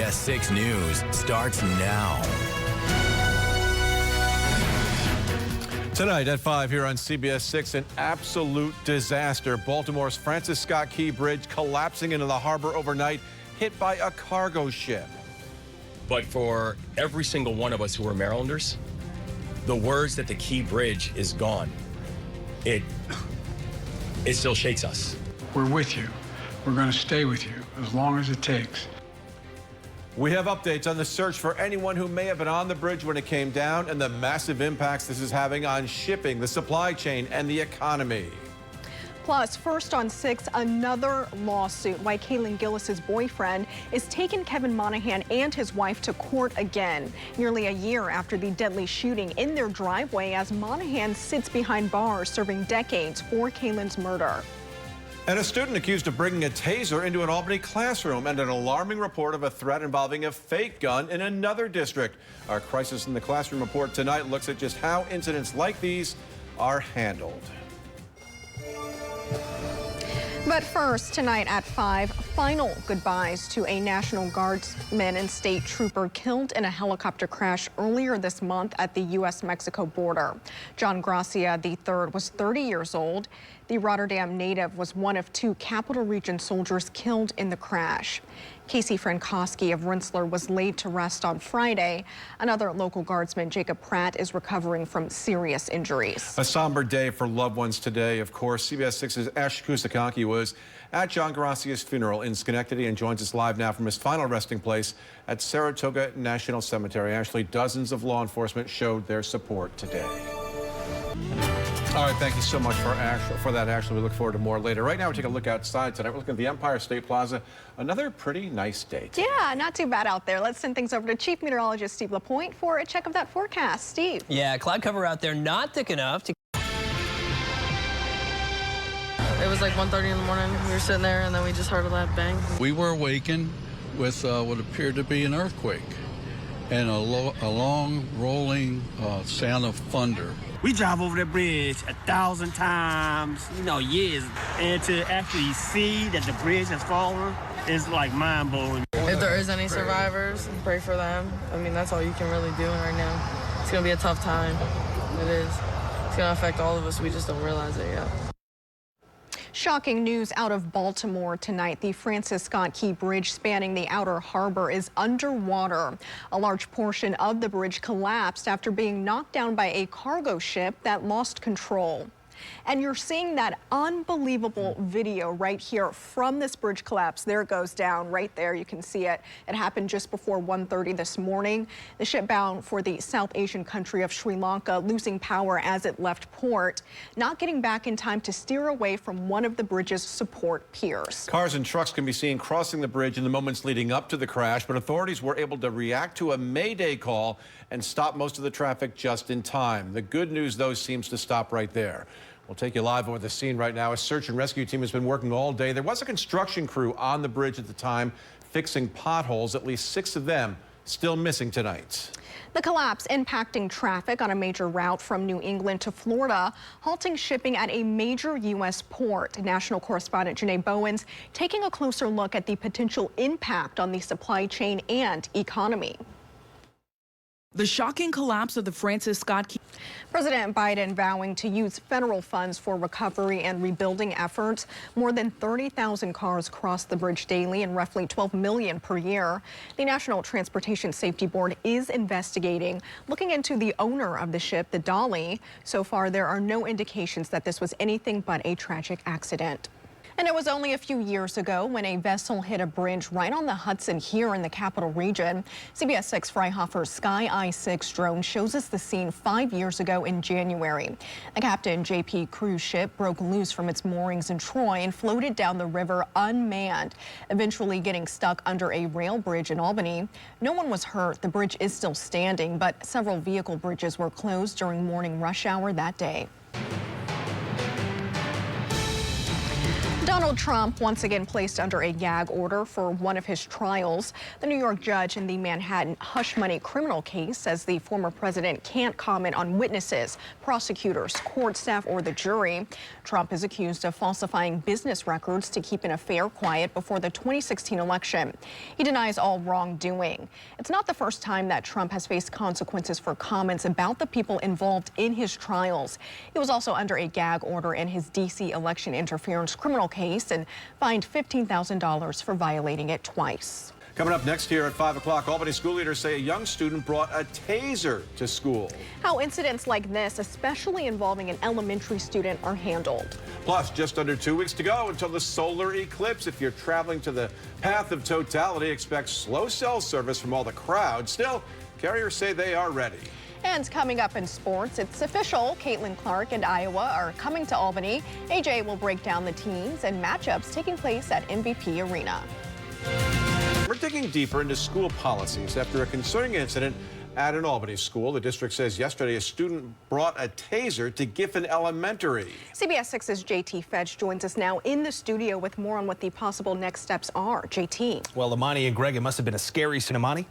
CBS 6 News starts now. Tonight at 5 here on CBS 6, an absolute disaster. Baltimore's Francis Scott Key Bridge collapsing into the harbor overnight, hit by a cargo ship. But for every single one of us who are Marylanders, the words that the Key Bridge is gone, it still shakes us. We're with you. We're going to stay with you as long as it takes. We have updates on the search for anyone who may have been on the bridge when it came down and the massive impacts this is having on shipping, the supply chain, and the economy. Plus, first on 6, another lawsuit. Why Kaylin Gillis's boyfriend is taking Kevin Monahan and his wife to court again, nearly a year after the deadly shooting in their driveway as Monahan sits behind bars serving decades for Kaylin's murder. And a student accused of bringing a taser into an Albany classroom, and an alarming report of a threat involving a fake gun in another district. Our Crisis in the Classroom report tonight looks at just how incidents like these are handled. But first, tonight at 5, final goodbyes to a National Guardsman and state trooper killed in a helicopter crash earlier this month at the U.S.-Mexico border. John Gracia III was 30 years old. The Rotterdam native was one of 2 Capital Region soldiers killed in the crash. Casey Frankowski of Rensselaer was laid to rest on Friday. Another local guardsman, Jacob Pratt, is recovering from serious injuries. A somber day for loved ones today, of course. CBS 6's Ash Kusakaki was at John Gracia's funeral in Schenectady and joins us live now from his final resting place at Saratoga National Cemetery. Ashley, dozens of law enforcement showed their support today. All right, thank you so much for that, Ashley. We look forward to more later. Right now, we take a look outside tonight. We're looking at the Empire State Plaza. Another pretty nice day today. Yeah, not too bad out there. Let's send things over to Chief Meteorologist Steve LaPointe for a check of that forecast. Steve. Yeah, cloud cover out there, not thick enough to... It was like 1:30 in the morning. We were sitting there, and then we just heard a loud bang. We were awakened with what appeared to be an earthquake and a long, rolling sound of thunder. We drive over that bridge 1,000 times, years. And to actually see that the bridge has fallen is like mind-blowing. If there is any survivors, pray for them. I mean, that's all you can really do right now. It's going to be a tough time. It is. It's going to affect all of us. We just don't realize it yet. Shocking news out of Baltimore tonight. The Francis Scott Key Bridge spanning the outer harbor is underwater. A large portion of the bridge collapsed after being knocked down by a cargo ship that lost control. And you're seeing that unbelievable video right here from this bridge collapse. There it goes down right there. You can see it. It happened just before 1:30 this morning. The ship bound for the South Asian country of Sri Lanka losing power as it left port, not getting back in time to steer away from one of the bridge's support piers. Cars and trucks can be seen crossing the bridge in the moments leading up to the crash, but authorities were able to react to a mayday call and stop most of the traffic just in time. The good news, though, seems to stop right there. We'll take you live over the scene right now. A search and rescue team has been working all day. There was a construction crew on the bridge at the time fixing potholes. At least 6 of them still missing tonight. The collapse impacting traffic on a major route from New England to Florida, halting shipping at a major U.S. port. National correspondent Janae Bowens taking a closer look at the potential impact on the supply chain and economy. The shocking collapse of the Francis Scott Key. President Biden vowing to use federal funds for recovery and rebuilding efforts. More than 30,000 cars cross the bridge daily and roughly 12 million per year. The National Transportation Safety Board is investigating, looking into the owner of the ship, the Dolly. So far, there are no indications that this was anything but a tragic accident. And it was only a few years ago when a vessel hit a bridge right on the Hudson here in the Capital Region. CBS 6 Freihoffer's Sky I-6 drone shows us the scene 5 years ago in January. The Captain JP cruise ship broke loose from its moorings in Troy and floated down the river unmanned, eventually getting stuck under a rail bridge in Albany. No one was hurt. The bridge is still standing, but several vehicle bridges were closed during morning rush hour that day. Donald Trump once again placed under a gag order for one of his trials. The New York judge in the Manhattan hush money criminal case says the former president can't comment on witnesses, prosecutors, court staff, or the jury. Trump is accused of falsifying business records to keep an affair quiet before the 2016 election. He denies all wrongdoing. It's not the first time that Trump has faced consequences for comments about the people involved in his trials. He was also under a gag order in his D.C. election interference criminal case and fined $15,000 for violating it twice. Coming up next here at 5 o'clock, Albany school leaders say a young student brought a taser to school. How incidents like this, especially involving an elementary student, are handled. Plus, just under 2 weeks to go until the solar eclipse. If you're traveling to the path of totality, expect slow cell service from all the crowd. Still, carriers say they are ready. And coming up in sports, it's official. Caitlin Clark and Iowa are coming to Albany. AJ will break down the teams and matchups taking place at MVP Arena. We're digging deeper into school policies after a concerning incident at an Albany school. The district says yesterday a student brought a taser to Giffen Elementary. CBS 6's JT Fetch joins us now in the studio with more on what the possible next steps are. JT. Well, Amani and Greg, it must have been a scary scene. Amani?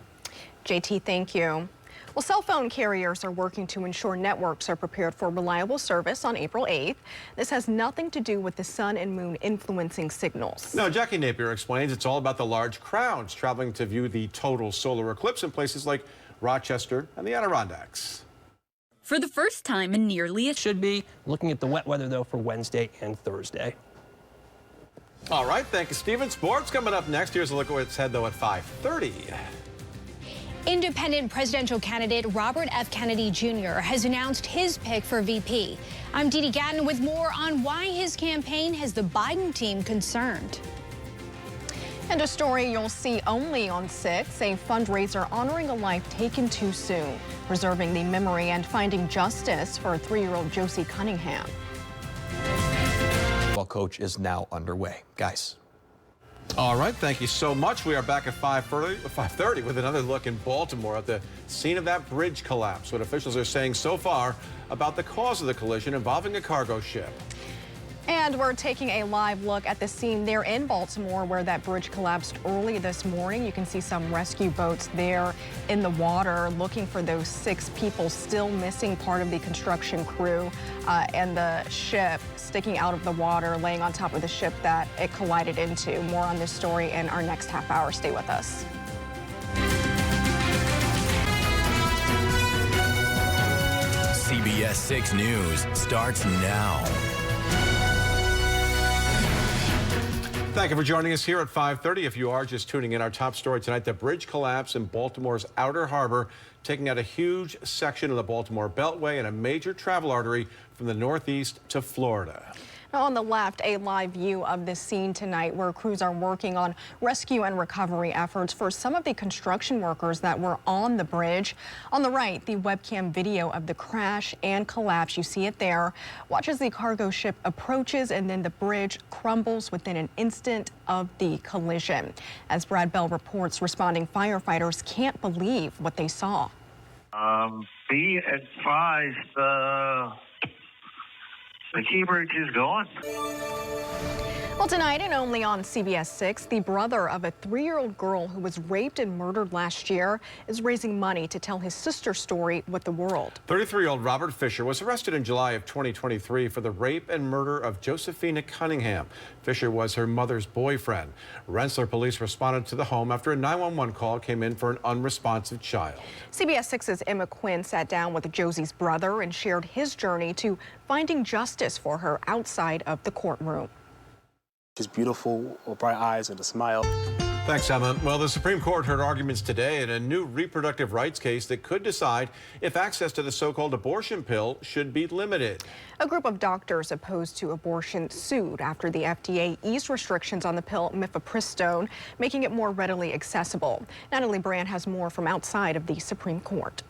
JT, thank you. Well, cell phone carriers are working to ensure networks are prepared for reliable service on April 8th. This has nothing to do with the sun and moon influencing signals. No, Jackie Napier explains it's all about the large crowds traveling to view the total solar eclipse in places like Rochester and the Adirondacks. For the first time in nearly Should be looking at the wet weather, though, for Wednesday and Thursday. All right, thank you, Steven. Sports coming up next. Here's a look at what's ahead, though, at 5:30. Independent presidential candidate Robert F. Kennedy Jr. has announced his pick for VP. I'm Dee Dee Gatton with more on why his campaign has the Biden team concerned. And a story you'll see only on 6, a fundraiser honoring a life taken too soon, preserving the memory and finding justice for 3-year-old Josie Cunningham. Well, coach is now underway. Guys. All right, thank you so much. We are back at 5:30 with another look in Baltimore at the scene of that bridge collapse. What officials are saying so far about the cause of the collision involving a cargo ship. And we're taking a live look at the scene there in Baltimore where that bridge collapsed early this morning. You can see some rescue boats there in the water looking for those 6 people still missing, part of the construction crew, and the ship sticking out of the water, laying on top of the ship that it collided into. More on this story in our next half hour. Stay with us. CBS 6 News starts now. Thank you for joining us here at 5:30. If you are just tuning in, our top story tonight, the bridge collapse in Baltimore's Outer Harbor, taking out a huge section of the Baltimore Beltway and a major travel artery from the Northeast to Florida. Now on the left, a live view of this scene tonight where crews are working on rescue and recovery efforts for some of the construction workers that were on the bridge. On the right, the webcam video of the crash and collapse. You see it there. Watch as the cargo ship approaches and then the bridge crumbles within an instant of the collision. As Brad Bell reports, responding firefighters can't believe what they saw. Be advised, the key bridge is gone. Well, tonight and only on CBS 6, the brother of a 3-year-old girl who was raped and murdered last year is raising money to tell his sister's story with the world. 33-year-old Robert Fisher was arrested in July of 2023 for the rape and murder of Josephina Cunningham. Fisher was her mother's boyfriend. Rensselaer police responded to the home after a 911 call came in for an unresponsive child. CBS 6's Emma Quinn sat down with Josie's brother and shared his journey to finding justice for her outside of the courtroom. She's beautiful, with bright eyes and a smile. Thanks, Emma. Well, the Supreme Court heard arguments today in a new reproductive rights case that could decide if access to the so-called abortion pill should be limited. A group of doctors opposed to abortion sued after the FDA eased restrictions on the pill mifepristone, making it more readily accessible. Natalie Brand has more from outside of the Supreme Court.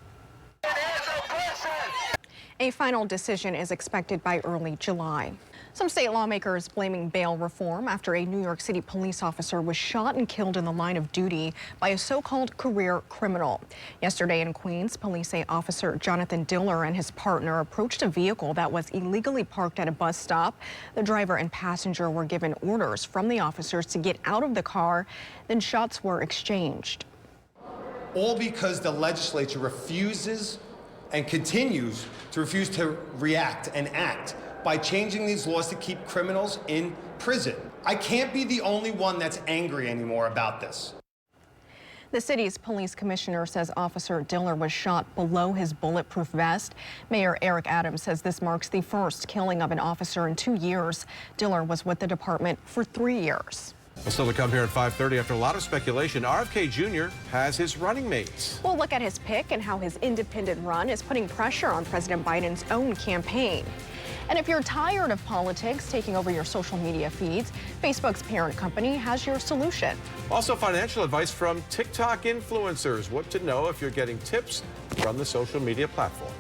A final decision is expected by early July. Some state lawmakers blaming bail reform after a New York City police officer was shot and killed in the line of duty by a so-called career criminal. Yesterday in Queens, police say Officer Jonathan Diller and his partner approached a vehicle that was illegally parked at a bus stop. The driver and passenger were given orders from the officers to get out of the car. Then shots were exchanged. All because the legislature refuses and continues to refuse to react and act by changing these laws to keep criminals in prison. I can't be the only one that's angry anymore about this. The city's police commissioner says Officer Diller was shot below his bulletproof vest. Mayor Eric Adams says this marks the first killing of an officer in 2 years. Diller was with the department for 3 years. Well, still to come here at 5:30 after a lot of speculation, RFK Jr. has his running mates. We'll look at his pick and how his independent run is putting pressure on President Biden's own campaign. And if you're tired of politics taking over your social media feeds, Facebook's parent company has your solution. Also, financial advice from TikTok influencers. What to know if you're getting tips from the social media platform.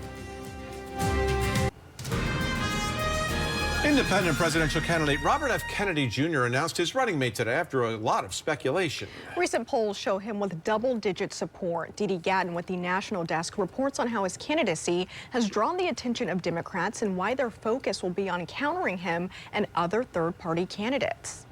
Independent presidential candidate Robert F. Kennedy Jr. announced his running mate today after a lot of speculation. Recent polls show him with double-digit support. Didi Gatton with the National Desk reports on how his candidacy has drawn the attention of Democrats and why their focus will be on countering him and other third-party candidates.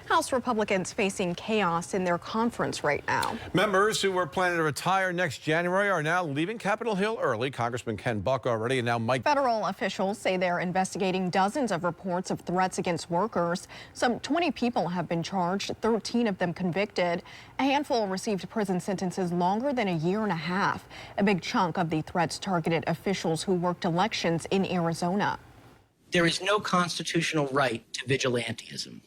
House Republicans facing chaos in their conference right now. Members who were planning to retire next January are now leaving Capitol Hill early. Congressman Ken Buck already, and now Mike. Federal officials say they're investigating dozens of reports of threats against workers. Some 20 people have been charged, 13 of them convicted. A handful received prison sentences longer than a year and a half. A big chunk of the threats targeted officials who worked elections in Arizona. There is no constitutional right to vigilantism.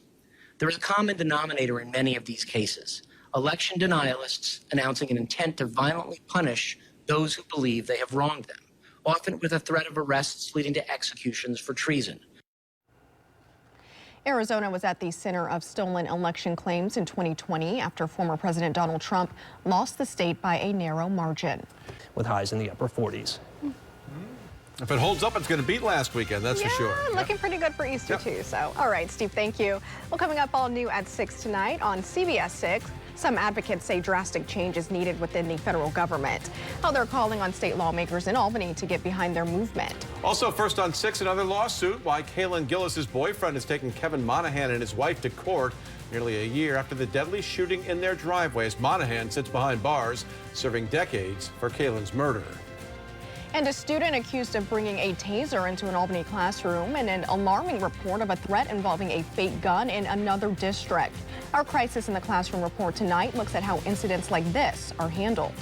There is a common denominator in many of these cases: election denialists announcing an intent to violently punish those who believe they have wronged them, often with a threat of arrests leading to executions for treason. Arizona was at the center of stolen election claims in 2020 after former President Donald Trump lost the state by a narrow margin. With highs in the upper 40s. If it holds up, it's going to beat last weekend, that's for sure. Looking pretty good for Easter, too. So, all right, Steve, thank you. Well, coming up all new at 6 tonight on CBS 6, some advocates say drastic change is needed within the federal government. How they're calling on state lawmakers in Albany to get behind their movement. Also, first on 6, another lawsuit. Why Kaylin Gillis's boyfriend is taking Kevin Monahan and his wife to court nearly a year after the deadly shooting in their driveways. Monahan sits behind bars, serving decades for Kaylin's murder. And a student accused of bringing a taser into an Albany classroom, and an alarming report of a threat involving a fake gun in another district. Our Crisis in the Classroom report tonight looks at how incidents like this are handled.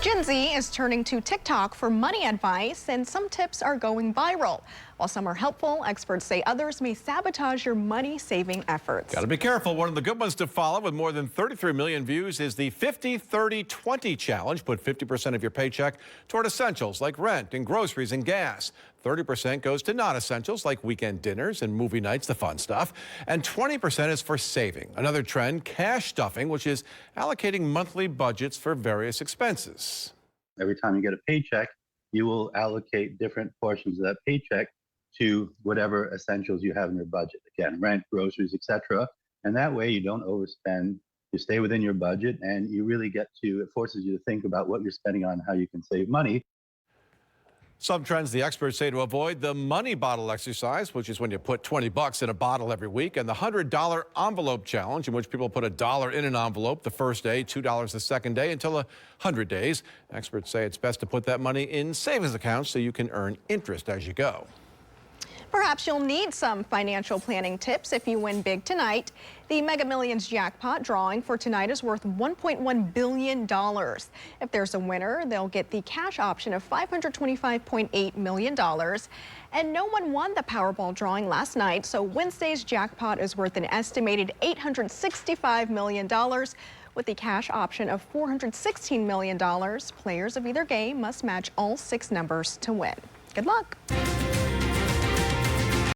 Gen Z is turning to TikTok for money advice, and some tips are going viral. While some are helpful, experts say others may sabotage your money-saving efforts. Got to be careful. One of the good ones to follow with more than 33 million views is the 50-30-20 challenge. Put 50% of your paycheck toward essentials like rent and groceries and gas. 30% goes to non-essentials like weekend dinners and movie nights, the fun stuff. And 20% is for saving. Another trend, cash stuffing, which is allocating monthly budgets for various expenses. Every time you get a paycheck, you will allocate different portions of that paycheck to whatever essentials you have in your budget. Again, rent, groceries, etc. And that way you don't overspend, you stay within your budget, and you really get to, it forces you to think about what you're spending on and how you can save money. Some trends the experts say to avoid: the money bottle exercise, which is when you put 20 bucks in a bottle every week, and the $100 envelope challenge, in which people put $1 in an envelope the first day, $2 the second day, until 100 days. Experts say it's best to put that money in savings accounts so you can earn interest as you go. Perhaps you'll need some financial planning tips if you win big tonight. The Mega Millions jackpot drawing for tonight is worth $1.1 billion. If there's a winner, they'll get the cash option of $525.8 million. And no one won the Powerball drawing last night, so Wednesday's jackpot is worth an estimated $865 million. With the cash option of $416 million, players of either game must match all 6 numbers to win. Good luck.